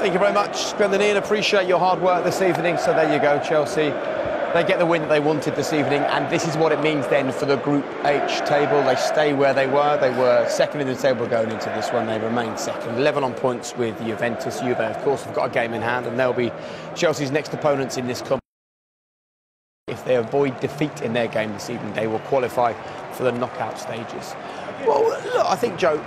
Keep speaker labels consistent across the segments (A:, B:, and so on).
A: Thank you very much, Glenn and Ian. Appreciate your hard work this evening. So there you go, Chelsea. They get the win that they wanted this evening, and this is what it means then for the Group H table. They stay where they were. They were second in the table going into this one. They remain second, level on points with Juventus. Juve, of course, have got a game in hand, and they'll be Chelsea's next opponents in this competition. If they avoid defeat in their game this evening, they will qualify for the knockout stages. Well, look, I think, Joe,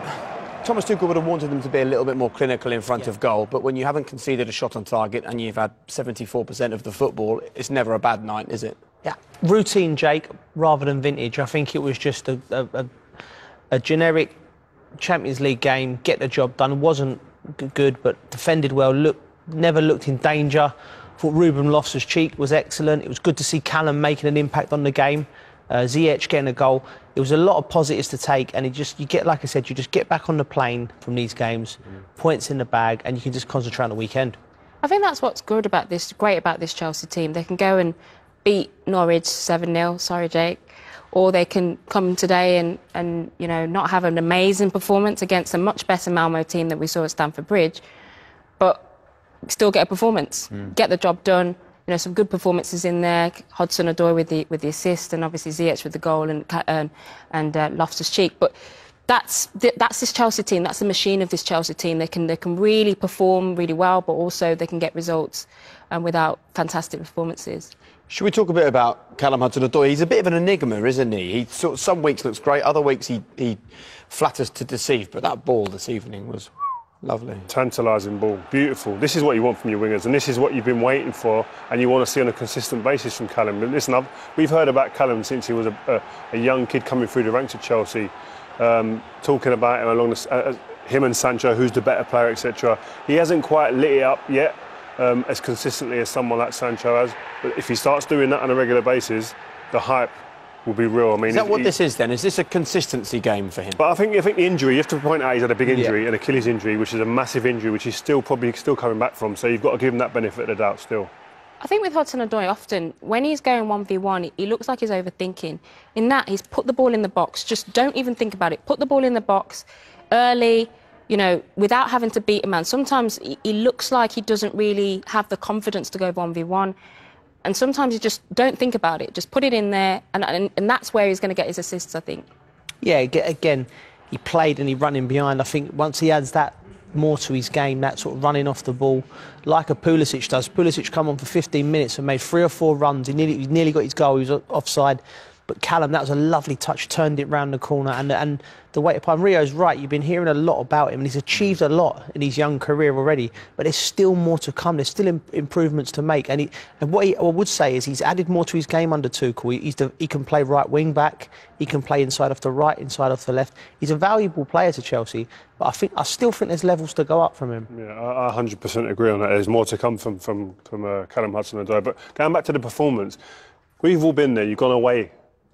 A: Thomas Tuchel would have wanted them to be a little bit more clinical in front of goal, but when you haven't conceded a shot on target and you've had 74% of the football, it's never a bad night, is it?
B: Yeah, routine, Jake, rather than vintage. I think it was just a generic Champions League game, get the job done. Wasn't good, but defended well, never looked in danger. Thought Ruben Loftus-Cheek was excellent. It was good to see Callum making an impact on the game. Ziyech getting a goal. It was a lot of positives to take, and you get, like I said, you just get back on the plane from these games, points in the bag, and you can just concentrate on the weekend.
C: I think that's what's great about this Chelsea team. They can go and beat Norwich 7-0, sorry Jake, or they can come today and you know, not have an amazing performance against a much better Malmo team that we saw at Stamford Bridge, but still get a performance, get the job done. You know, some good performances in there. Hudson-Odoi with the assist, and obviously Ziyech with the goal, and Loftus-Cheek. But that's this Chelsea team. That's the machine of this Chelsea team. They can really perform really well, but also they can get results without fantastic performances.
A: Should we talk a bit about Callum Hudson-Odoi? He's a bit of an enigma, isn't he? He some weeks looks great, other weeks he flatters to deceive. But that ball this evening was lovely.
D: Tantalising ball, beautiful. This is what you want from your wingers, and this is what you've been waiting for, and you want to see on a consistent basis from Callum. But listen, we've heard about Callum since he was a young kid coming through the ranks of Chelsea, talking about him along him and Sancho, who's the better player, etc. He hasn't quite lit it up yet as consistently as someone like Sancho has. But if he starts doing that on a regular basis, the hype will be real. I mean,
A: is that what this is then? Is this a consistency game for him?
D: But I think the injury, you have to point out he's had a big injury, an Achilles injury, which is a massive injury, which he's probably still coming back from. So you've got to give him that benefit of the doubt still.
C: I think with Hudson-Odoi, often when he's going 1v1, he looks like he's overthinking. In that, he's put the ball in the box. Just don't even think about it. Put the ball in the box early, you know, without having to beat a man. Sometimes he looks like he doesn't really have the confidence to go 1v1. And sometimes you just don't think about it. Just put it in there, and that's where he's going to get his assists, I think. Yeah,
B: again, he played and he ran in behind. I think once he adds that more to his game, that sort of running off the ball, like a Pulisic does. Pulisic come on for 15 minutes and made 3 or 4 runs. He nearly got his goal. He was offside. But Callum, that was a lovely touch, turned it round the corner. And the way upon Rio's right, you've been hearing a lot about him, and he's achieved a lot in his young career already. But there's still more to come. There's still improvements to make. And what I would say is he's added more to his game under Tuchel. He can play right wing back. He can play inside off the right, inside off the left. He's a valuable player to Chelsea. But I still think there's levels to go up from him.
D: Yeah, I 100% agree on that. There's more to come from Callum Hudson-Odoi. But going back to the performance, we've all been there. You've gone away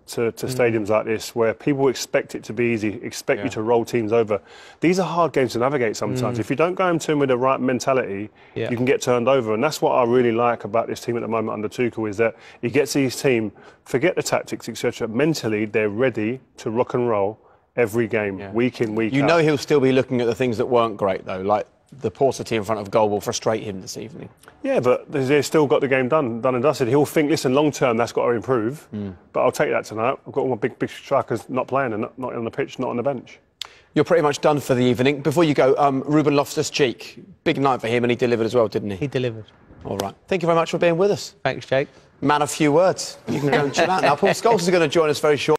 D: to stadiums like this where people expect it to be easy, expect you to roll teams over. These are hard games to navigate sometimes. If you don't go into them with the right mentality, you can get turned over. And that's what I really like about this team at the moment under Tuchel, is that he gets his team, forget the tactics, etc. Mentally, they're ready to rock and roll every game, week in, week out.
A: You know he'll still be looking at the things that weren't great, though, like the paucity in front of goal will frustrate him this evening. Yeah,
D: but they've still got the game done and dusted. He'll think, listen, long term, that's got to improve. But I'll take that tonight. I've got all my big strikers not playing and not on the pitch, not on the bench.
A: You're pretty much done for the evening. Before you go, Ruben Loftus-Cheek, big night for him, and he delivered as well, didn't he?
B: He delivered.
A: All right. Thank you very much for being with us.
B: Thanks, Jake.
A: Man of few words. You can go and chill out now. Paul Scholes is going to join us very shortly.